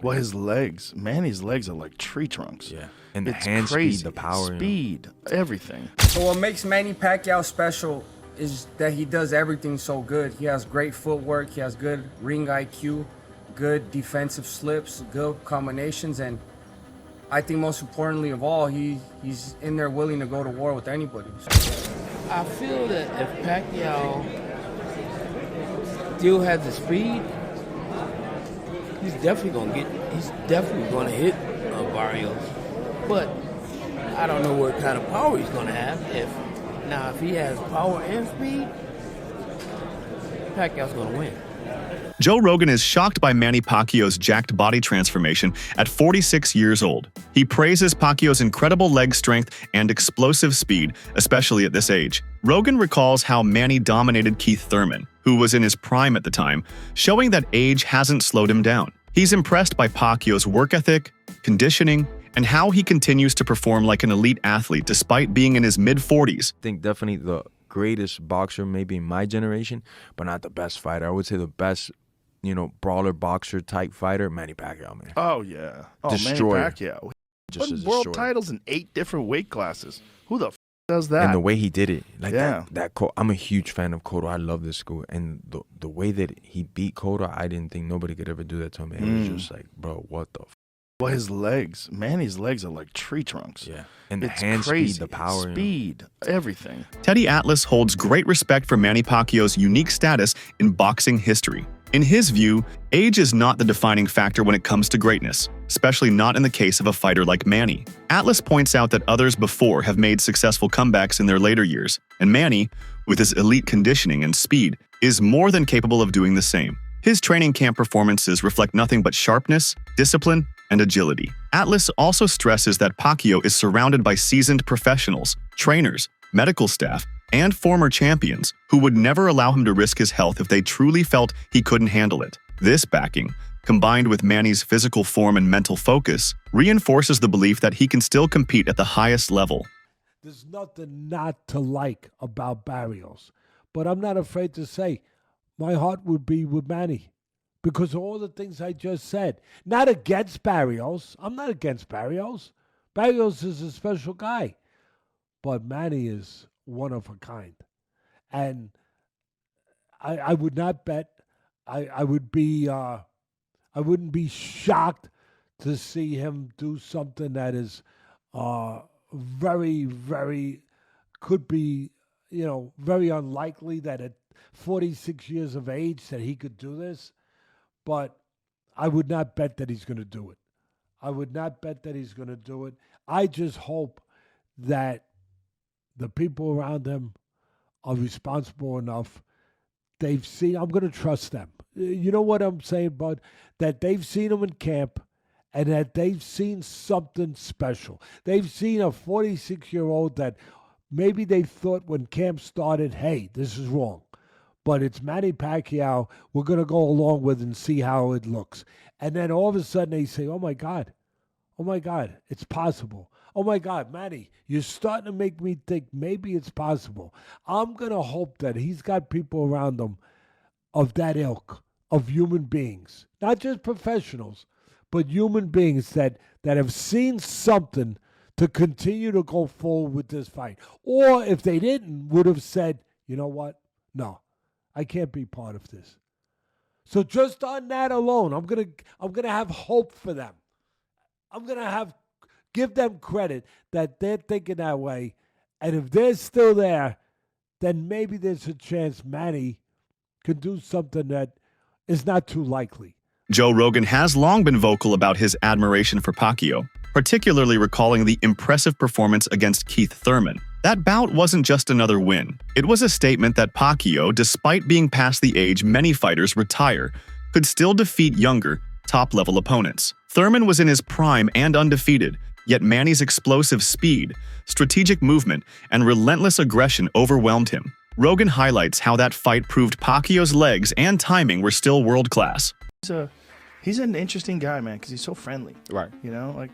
man. Well, his legs, Manny's legs are like tree trunks. Yeah, and the It's hand crazy. speed, the power, speed, everything. So what makes Manny Pacquiao special is that he does everything so good. He has great footwork, he has good ring IQ, good defensive slips, good combinations, and I think most importantly of all, he's in there willing to go to war with anybody. I feel that if Pacquiao still has the speed, he's definitely gonna hit Barrios. But I don't know what kind of power he's gonna have. If he has power and speed, Pacquiao's gonna win. Joe Rogan is shocked by Manny Pacquiao's jacked body transformation at 46 years old. He praises Pacquiao's incredible leg strength and explosive speed, especially at this age. Rogan recalls how Manny dominated Keith Thurman, who was in his prime at the time, showing that age hasn't slowed him down. He's impressed by Pacquiao's work ethic, conditioning, and how he continues to perform like an elite athlete despite being in his mid-40s. I think definitely the greatest boxer maybe in my generation, but not the best fighter. I would say the best, brawler boxer type fighter, Manny Pacquiao, man. Oh, yeah. Oh, Destroyer. Manny Pacquiao. Just Won a world destroyer. titles in 8 different weight classes. Who the does that? And the way he did it, like Yeah. that I'm a huge fan of Cotto. I love this school, and the way that he beat Cotto, I didn't think nobody could ever do that to him. It was just like, bro, what the? Well, his legs, Manny's legs are like tree trunks. Yeah, and the It's hand crazy. speed, the power, speed, everything. Teddy Atlas holds great respect for Manny Pacquiao's unique status in boxing history. In his view, age is not the defining factor when it comes to greatness, especially not in the case of a fighter like Manny. Atlas points out that others before have made successful comebacks in their later years, and Manny, with his elite conditioning and speed, is more than capable of doing the same. His training camp performances reflect nothing but sharpness, discipline, and agility. Atlas also stresses that Pacquiao is surrounded by seasoned professionals, trainers, medical staff, and former champions who would never allow him to risk his health if they truly felt he couldn't handle it. This backing, combined with Manny's physical form and mental focus, reinforces the belief that he can still compete at the highest level. There's nothing not to like about Barrios, but I'm not afraid to say my heart would be with Manny because of all the things I just said. Not against Barrios. I'm not against Barrios. Barrios is a special guy, but Manny is one of a kind. And I would not bet. I would be. I wouldn't be shocked to see him do something that is very, very could be, very unlikely that at 46 years of age that he could do this. But I would not bet that he's going to do it. I would not bet that he's going to do it. I just hope that the people around him are responsible enough. They've seen, I'm going to trust them. You know what I'm saying, Bud? That they've seen him in camp and that they've seen something special. They've seen a 46-year-old that maybe they thought when camp started, hey, this is wrong. But it's Manny Pacquiao. We're going to go along with and see how it looks. And then all of a sudden they say, oh, my God, it's possible. Oh, my God, Manny, you're starting to make me think maybe it's possible. I'm going to hope that he's got people around him of that ilk, of human beings, not just professionals, but human beings that have seen something to continue to go forward with this fight. Or if they didn't, would have said, you know what? No, I can't be part of this. So just on that alone, I'm gonna have hope for them. I'm gonna give them credit that they're thinking that way. And if they're still there, then maybe there's a chance Manny can do something that is not too likely. Joe Rogan has long been vocal about his admiration for Pacquiao, particularly recalling the impressive performance against Keith Thurman. That bout wasn't just another win. It was a statement that Pacquiao, despite being past the age many fighters retire, could still defeat younger, top-level opponents. Thurman was in his prime and undefeated, yet Manny's explosive speed, strategic movement, and relentless aggression overwhelmed him. Rogan highlights how that fight proved Pacquiao's legs and timing were still world-class. He's an interesting guy, man, because he's so friendly. Right. You know, like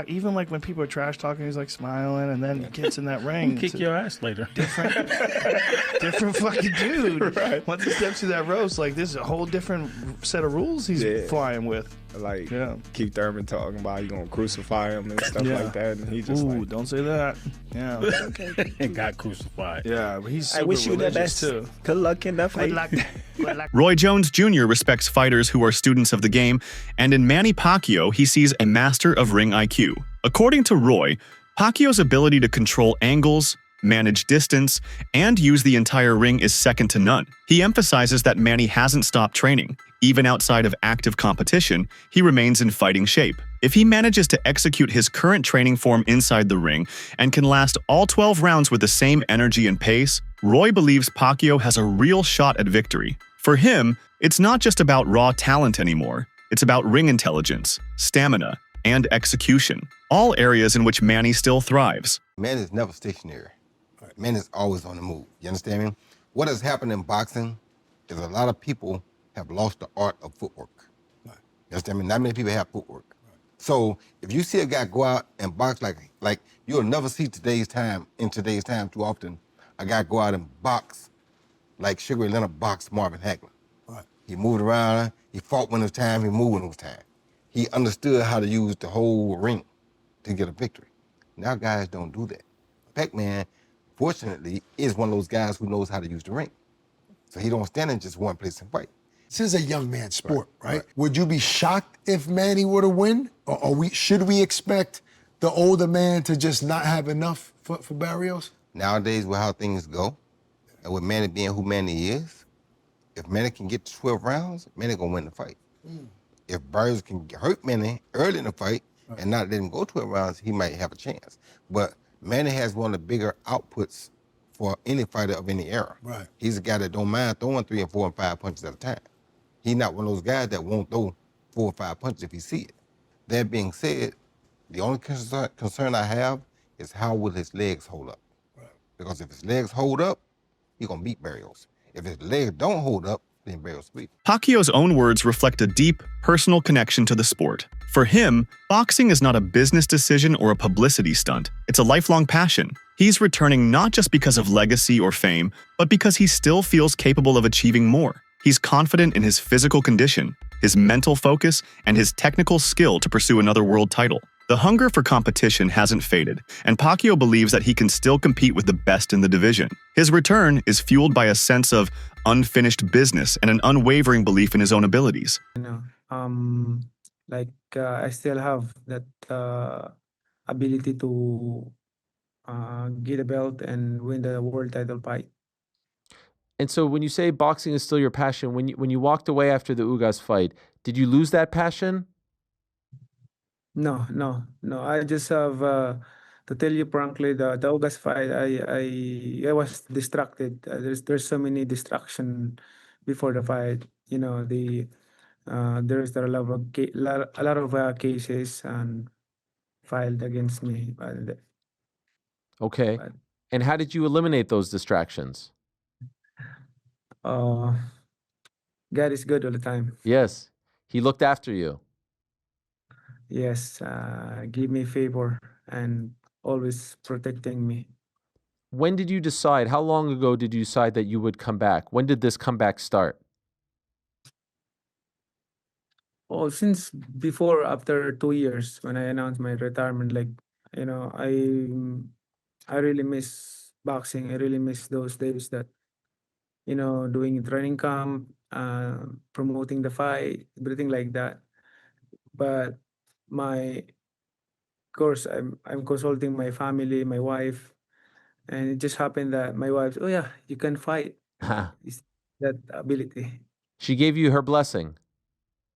even like when people are trash talking, he's like smiling, and then he gets in that ring. Kick your ass later. Different fucking dude. Right. Once he steps through that ropes, like this is a whole different set of rules he's flying with. Like, keep Thurman talking about you gonna crucify him and stuff like that, and he just like, don't say that. Yeah. Okay. And got crucified. Yeah, but he's super I wish you the best. too. Good luck in the fight. Good luck. Roy Jones Jr. respects fighters who are students of the game, and in Manny Pacquiao, he sees a master of ring IQ. According to Roy, Pacquiao's ability to control angles, manage distance, and use the entire ring is second to none. He emphasizes that Manny hasn't stopped training. Even outside of active competition, he remains in fighting shape. If he manages to execute his current training form inside the ring and can last all 12 rounds with the same energy and pace, Roy believes Pacquiao has a real shot at victory. For him, it's not just about raw talent anymore. It's about ring intelligence, stamina, and execution, all areas in which Manny still thrives. Man is never stationary. Man is always on the move. You understand me? What has happened in boxing is a lot of people have lost the art of footwork. You understand me? Not many people have footwork. So if you see a guy go out and box like you'll never see in today's time too often, a guy go out and box like Sugar Ray Leonard boxed Marvin Hagler. He moved around, he fought when it was time, he moved when it was time. He understood how to use the whole ring to get a victory. Now guys don't do that. Pac-Man, fortunately, is one of those guys who knows how to use the ring. So he don't stand in just one place and fight. This is a young man's sport, right? Would you be shocked if Manny were to win? Or should we expect the older man to just not have enough for Barrios? Nowadays, with how things go, and with Manny being who Manny is, if Manny can get to 12 rounds, Manny gonna win the fight. If Barrios can hurt Manny early in the fight and not let him go 12 rounds, he might have a chance. But Manny has one of the bigger outputs for any fighter of any era. He's a guy that don't mind throwing 3 and 4 and 5 punches at a time. He's not one of those guys that won't throw 4 or 5 punches if he see it. That being said, the only concern I have is how will his legs hold up? Because if his legs hold up, he's gonna beat Barrios. If his legs don't hold up, then Barrios beat. Pacquiao's own words reflect a deep, personal connection to the sport. For him, boxing is not a business decision or a publicity stunt. It's a lifelong passion. He's returning not just because of legacy or fame, but because he still feels capable of achieving more. He's confident in his physical condition, his mental focus, and his technical skill to pursue another world title. The hunger for competition hasn't faded, and Pacquiao believes that he can still compete with the best in the division. His return is fueled by a sense of unfinished business and an unwavering belief in his own abilities. I still have that ability to get a belt and win the world title fight. And so when you say boxing is still your passion, when you walked away after the Ugas fight, did you lose that passion? No. I just have to tell you frankly, the Ugas fight, I was distracted. There's so many distraction before the fight. You know, there's a lot of cases and filed against me. Okay. And how did you eliminate those distractions? God is good all the time. Yes. He looked after you. Yes, give me favor and always protecting me. When did you decide? How long ago did you decide that you would come back? When did this comeback start? Oh, since before, after 2 years, when I announced my retirement, I really miss boxing. I really miss those days that, doing training camp, promoting the fight, everything like that. But of course, I'm consulting my family, my wife, and it just happened that my wife, oh yeah, you can fight. It's that ability. She gave you her blessing.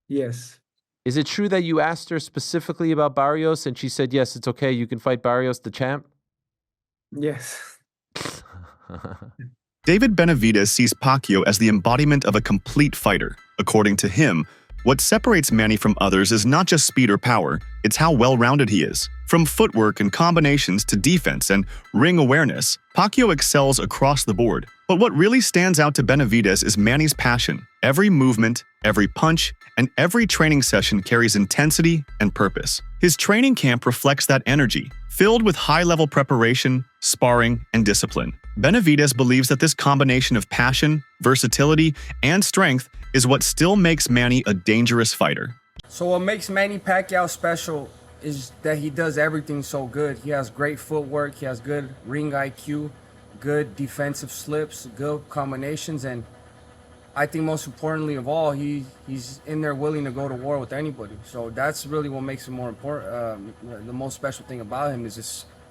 Yes. Is it true that you asked her specifically about Barrios and she said, yes, it's okay, you can fight Barrios, the champ? Yes. David Benavidez sees Pacquiao as the embodiment of a complete fighter. According to him, What separates Manny from others is not just speed or power, it's how well-rounded he is. From footwork and combinations to defense and ring awareness, Pacquiao excels across the board. But what really stands out to Benavidez is Manny's passion. Every movement, every punch, and every training session carries intensity and purpose. His training camp reflects that energy, filled with high-level preparation, sparring, and discipline. Benavidez believes that this combination of passion, versatility, and strength is what still makes Manny a dangerous fighter. So what makes Manny Pacquiao special is that he does everything so good. He has great footwork, he has good ring IQ, good defensive slips, good combinations, and I think most importantly of all, he's in there willing to go to war with anybody. So that's really what makes him more important. The most special thing about him is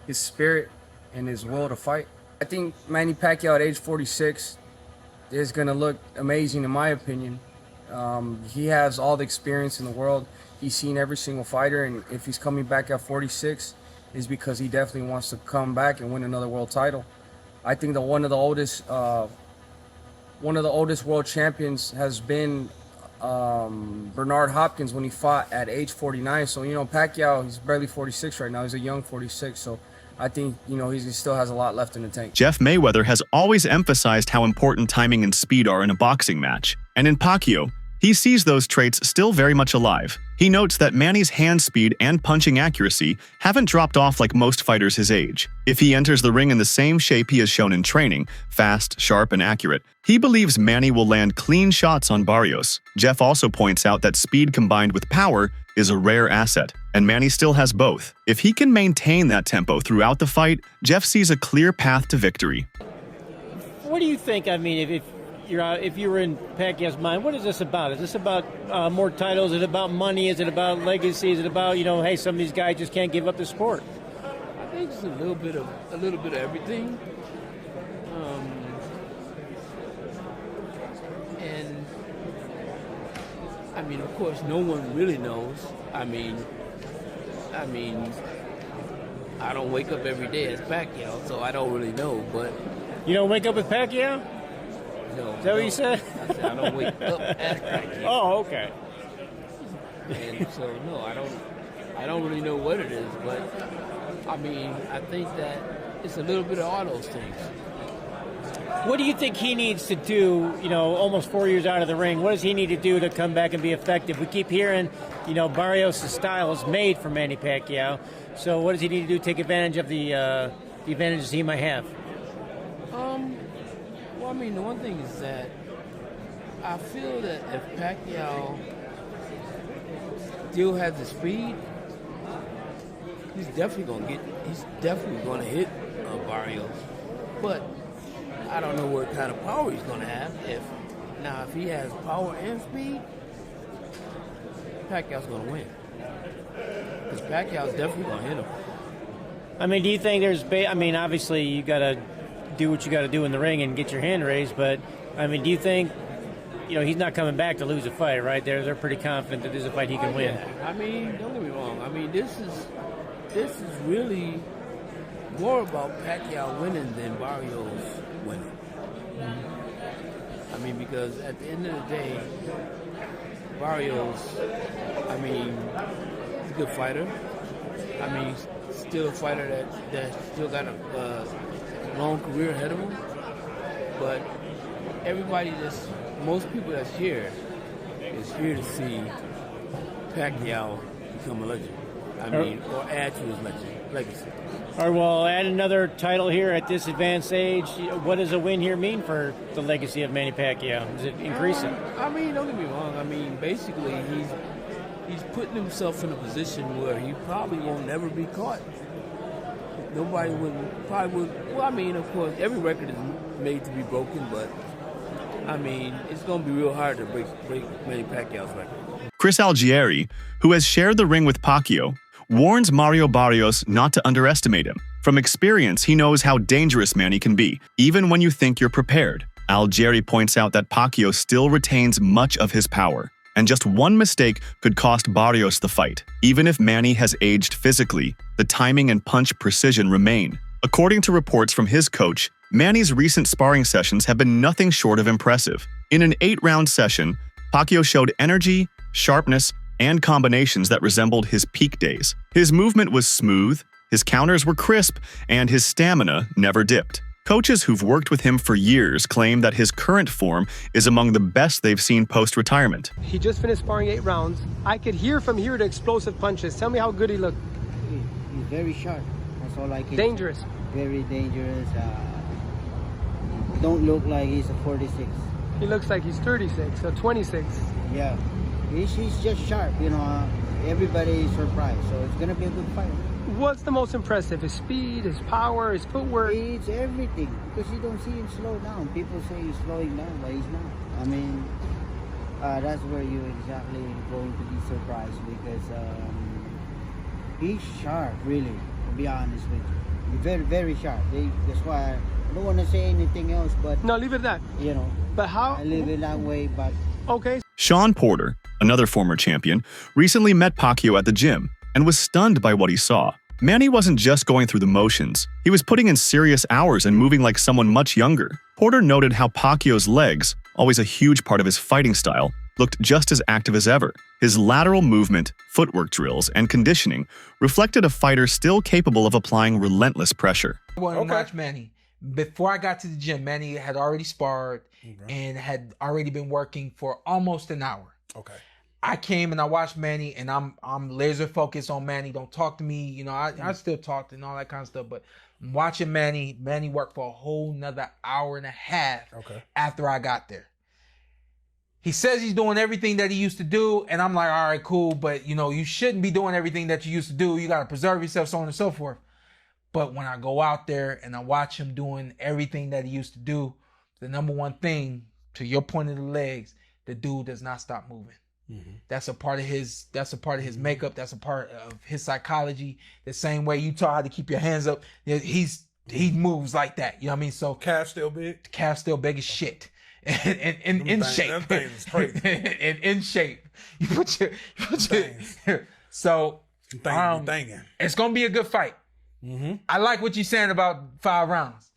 his spirit and his will to fight. I think Manny Pacquiao at age 46 is going to look amazing in my opinion. He has all the experience in the world. He's seen every single fighter, and if he's coming back at 46, it's because he definitely wants to come back and win another world title. I think that one of the oldest world champions has been Bernard Hopkins when he fought at age 49. So, you know, Pacquiao, he's barely 46 right now. He's a young 46. So I think, you know, he still has a lot left in the tank. Jeff Mayweather has always emphasized how important timing and speed are in a boxing match. And in Pacquiao, he sees those traits still very much alive. He notes that Manny's hand speed and punching accuracy haven't dropped off like most fighters his age. If he enters the ring in the same shape he has shown in training, fast, sharp, and accurate, he believes Manny will land clean shots on Barrios. Jeff also points out that speed combined with power is a rare asset, and Manny still has both. If he can maintain that tempo throughout the fight, Jeff sees a clear path to victory. What do you think? I mean, if you were in Pacquiao's mind, what is this about? Is this about more titles? Is it about money? Is it about legacy? Is it about, you know, hey, some of these guys just can't give up the sport? I think it's a little bit of everything. And I mean, of course, no one really knows. I mean, I don't wake up every day as Pacquiao, so I don't really know. But you don't wake up with Pacquiao? No. Is that what you said? I said I don't wake up as Pacquiao. Oh, okay. And so no, I don't really know what it is, but I mean, I think that it's a little bit of all those things. What do you think he needs to do, you know, almost 4 years out of the ring? What does he need to do to come back and be effective? We keep hearing, you know, Barrios' style is made for Manny Pacquiao. So what does he need to do to take advantage of the advantages he might have? Well, I mean, the one thing is that I feel that if Pacquiao still has the speed, he's definitely gonna hit Barrios. But I don't know what kind of power he's gonna have. If he has power and speed, Pacquiao's gonna win. Because Pacquiao's definitely gonna hit him. I mean, do you think obviously you gotta do what you got to do in the ring and get your hand raised, but I mean, do you think, you know, he's not coming back to lose a fight, right? They're pretty confident that there's a fight he can win. I mean, don't get me wrong. I mean, this is really more about Pacquiao winning than Barrios winning. I mean, because at the end of the day, Barrios, I mean, he's a good fighter. I mean, he's still a fighter that still got a long career ahead of him, but most people that's here is here to see Pacquiao become a legend. I mean, or add to his legacy. All right, well, add another title here at this advanced age. What does a win here mean for the legacy of Manny Pacquiao? Does it increase it? I mean, don't get me wrong. I mean, basically, he's putting himself in a position where he probably will never be caught. Nobody would. Well, I mean, of course, every record is made to be broken, but I mean, it's going to be real hard to break Manny Pacquiao's record. Chris Algieri, who has shared the ring with Pacquiao, warns Mario Barrios not to underestimate him. From experience, he knows how dangerous Manny can be, even when you think you're prepared. Algieri points out that Pacquiao still retains much of his power, and just one mistake could cost Barrios the fight. Even if Manny has aged physically, the timing and punch precision remain. According to reports from his coach, Manny's recent sparring sessions have been nothing short of impressive. In an 8-round session, Pacquiao showed energy, sharpness, and combinations that resembled his peak days. His movement was smooth, his counters were crisp, and his stamina never dipped. Coaches who've worked with him for years claim that his current form is among the best they've seen post-retirement. He just finished sparring 8 rounds. I could hear from here the explosive punches. Tell me how good he looked. He's very sharp. That's all I can. Dangerous. Very dangerous. Don't look like he's a 46. He looks like he's 36 or 26. Yeah. He's just sharp, you know. Everybody is surprised, so it's going to be a good fight. What's the most impressive? His speed, his power, his footwork? It's everything, because you don't see him slow down. People say he's slowing down, but he's not. I mean, that's where you're exactly going to be surprised, because he's sharp, really, to be honest with you. He's very, very sharp. That's why I don't want to say anything else, but... No, leave it at that. You know. But how... I live it that way, but... Okay. Shawn Porter, another former champion, recently met Pacquiao at the gym and was stunned by what he saw. Manny wasn't just going through the motions. He was putting in serious hours and moving like someone much younger. Porter noted how Pacquiao's legs, always a huge part of his fighting style, looked just as active as ever. His lateral movement, footwork drills, and conditioning reflected a fighter still capable of applying relentless pressure. I wanted to watch Manny. Before I got to the gym, Manny had already sparred and had already been working for almost an hour. Okay. I came and I watched Manny, and I'm laser focused on Manny. Don't talk to me. You know, I still talked and all that kind of stuff, but I'm watching Manny. Manny worked for a whole nother hour and a half after I got there. He says he's doing everything that he used to do, and I'm like, all right, cool, but you know, you shouldn't be doing everything that you used to do. You got to preserve yourself, so on and so forth. But when I go out there and I watch him doing everything that he used to do, the number one thing, to your point of the legs, the dude does not stop moving. Mm-hmm. That's a part of his makeup. That's a part of his psychology. The same way you taught how to keep your hands up, he moves like that. You know what I mean? So calf still big. Calf still big as shit. And in shape. Them things is crazy. And in shape. You put your so it's gonna be a good fight. Mm-hmm. I like what you're saying about 5 rounds.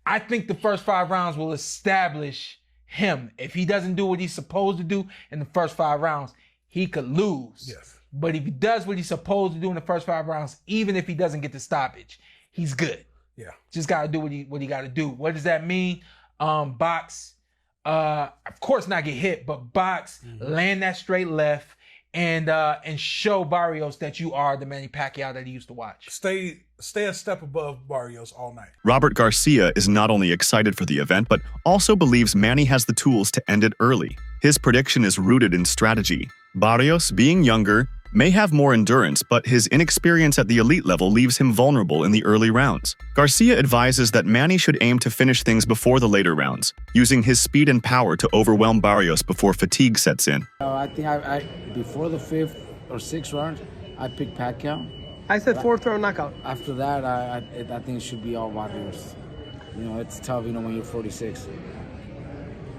I think the first 5 rounds will establish him. If he doesn't do what he's supposed to do in the first 5 rounds, he could lose. Yes. But if he does what he's supposed to do in the first 5 rounds, even if he doesn't get the stoppage, he's good. Yeah. Just gotta do what he gotta do. What does that mean? Box. Of course not get hit, but box, land that straight left, and show Barrios that you are the Manny Pacquiao that he used to watch. Stay a step above Barrios all night. Robert Garcia is not only excited for the event, but also believes Manny has the tools to end it early. His prediction is rooted in strategy. Barrios, being younger, may have more endurance, but his inexperience at the elite level leaves him vulnerable in the early rounds. Garcia advises that Manny should aim to finish things before the later rounds, using his speed and power to overwhelm Barrios before fatigue sets in. I think I before the 5th or 6th round, I picked Pacquiao. I said 4th round knockout. After that, I think it should be all Barrios. You know, it's tough, you know, when you're 46.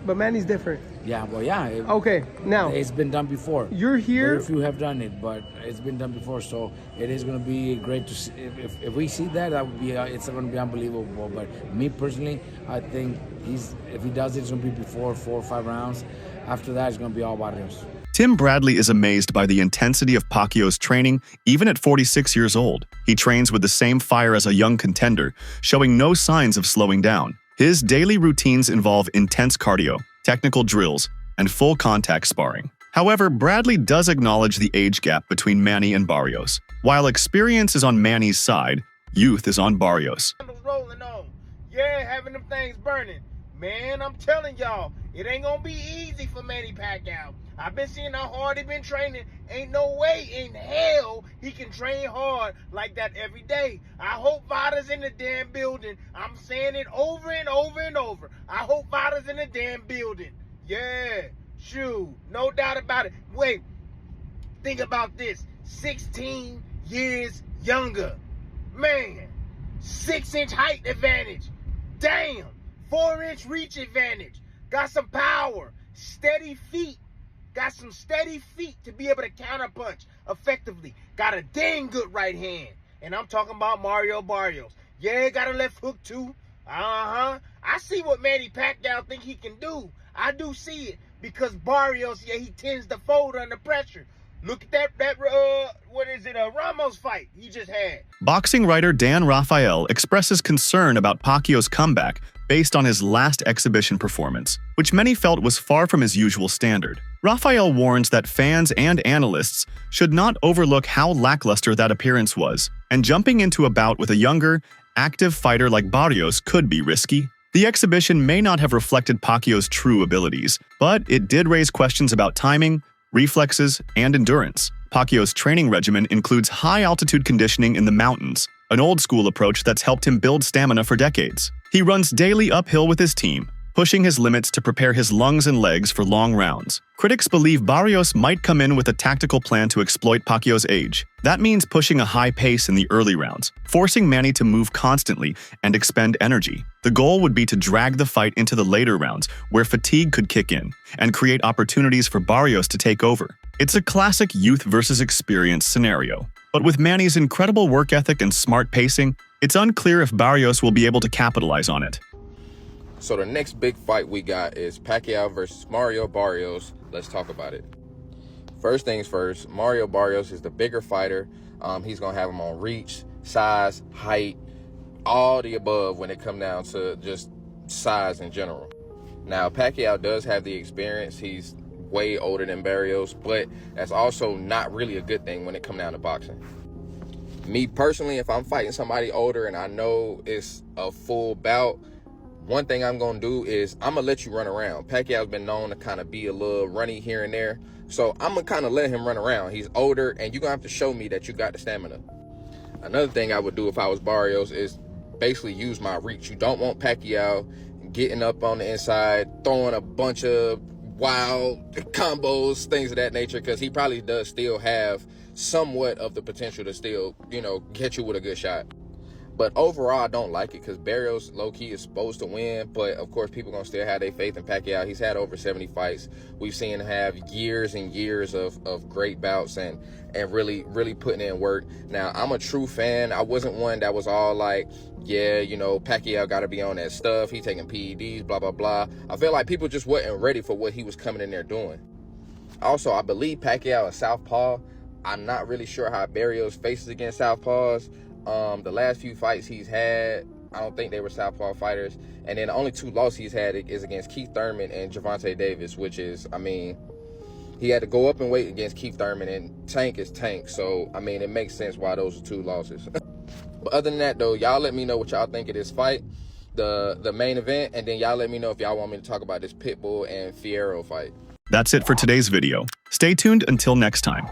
But Manny's different. Yeah, well, yeah. Okay, now. It's been done before. You're here. Very few have done it, but it's been done before, so it is going to be great to see. If we see that, that would be, it's going to be unbelievable. But me personally, I think if he does it, it's going to be before 4 or 5 rounds. After that, it's going to be all Barrios. Tim Bradley is amazed by the intensity of Pacquiao's training, even at 46 years old. He trains with the same fire as a young contender, showing no signs of slowing down. His daily routines involve intense cardio, technical drills, and full contact sparring. However, Bradley does acknowledge the age gap between Manny and Barrios. While experience is on Manny's side, youth is on Barrios. Rolling on. Yeah, having them things burning. Man, I'm telling y'all, it ain't gonna be easy for Manny Pacquiao. I've been seeing how hard he been training. Ain't no way in hell he can train hard like that every day. I hope Vada's in the damn building. I'm saying it over and over and over. I hope Vada's in the damn building. Yeah, shoot, no doubt about it. Wait, think about this. 16 years younger. Man, 6-inch height advantage. Damn, 4-inch reach advantage. Got some power, steady feet. Got some steady feet to be able to counterpunch effectively. Got a dang good right hand. And I'm talking about Mario Barrios. Yeah, got a left hook too. I see what Manny Pacquiao think he can do. I do see it. because Barrios, yeah, he tends to fold under pressure. Look at that what is it, Ramos fight he just had. Boxing writer Dan Raphael expresses concern about Pacquiao's comeback based on his last exhibition performance, which many felt was far from his usual standard. Raphael warns that fans and analysts should not overlook how lackluster that appearance was, and jumping into a bout with a younger, active fighter like Barrios could be risky. The exhibition may not have reflected Pacquiao's true abilities, but it did raise questions about timing, reflexes, and endurance. Pacquiao's training regimen includes high-altitude conditioning in the mountains, an old-school approach that's helped him build stamina for decades. He runs daily uphill with his team, pushing his limits to prepare his lungs and legs for long rounds. Critics believe Barrios might come in with a tactical plan to exploit Pacquiao's age. That means pushing a high pace in the early rounds, forcing Manny to move constantly and expend energy. The goal would be to drag the fight into the later rounds, where fatigue could kick in, and create opportunities for Barrios to take over. It's a classic youth versus experience scenario. But with Manny's incredible work ethic and smart pacing, it's unclear if Barrios will be able to capitalize on it. So the next big fight we got is Pacquiao versus Mario Barrios. Let's talk about it. First things first, Mario Barrios is the bigger fighter. He's going to have him on reach, size, height, all the above when it comes down to just size in general. Now, Pacquiao does have the experience. He's way older than Barrios, but that's also not really a good thing when it comes down to boxing. Me personally, if I'm fighting somebody older and I know it's a full bout, one thing I'm going to do is I'm going to let you run around. Pacquiao's been known to kind of be a little runny here and there, so I'm going to kind of let him run around. He's older, and you're going to have to show me that you got the stamina. Another thing I would do if I was Barrios is basically use my reach. You don't want Pacquiao getting up on the inside, throwing a bunch of wild combos, things of that nature, because he probably does still have somewhat of the potential to still, get you with a good shot. But overall, I don't like it because Barrios, low-key, is supposed to win. But, of course, people going to still have their faith in Pacquiao. He's had over 70 fights. We've seen him have years and years of great bouts and really, really putting in work. Now, I'm a true fan. I wasn't one that was all like, yeah, Pacquiao got to be on that stuff. He taking PEDs, blah, blah, blah. I feel like people just wasn't ready for what he was coming in there doing. Also, I believe Pacquiao is southpaw. I'm not really sure how Barrios faces against southpaws. The last few fights he's had, I don't think they were southpaw fighters. And then the only two losses he's had is against Keith Thurman and Gervonta Davis, which is, he had to go up in weight against Keith Thurman, and Tank is Tank. So, it makes sense why those are two losses. But other than that, though, y'all let me know what y'all think of this fight, the main event, and then y'all let me know if y'all want me to talk about this Pitbull and Fierro fight. That's it for today's video. Stay tuned until next time.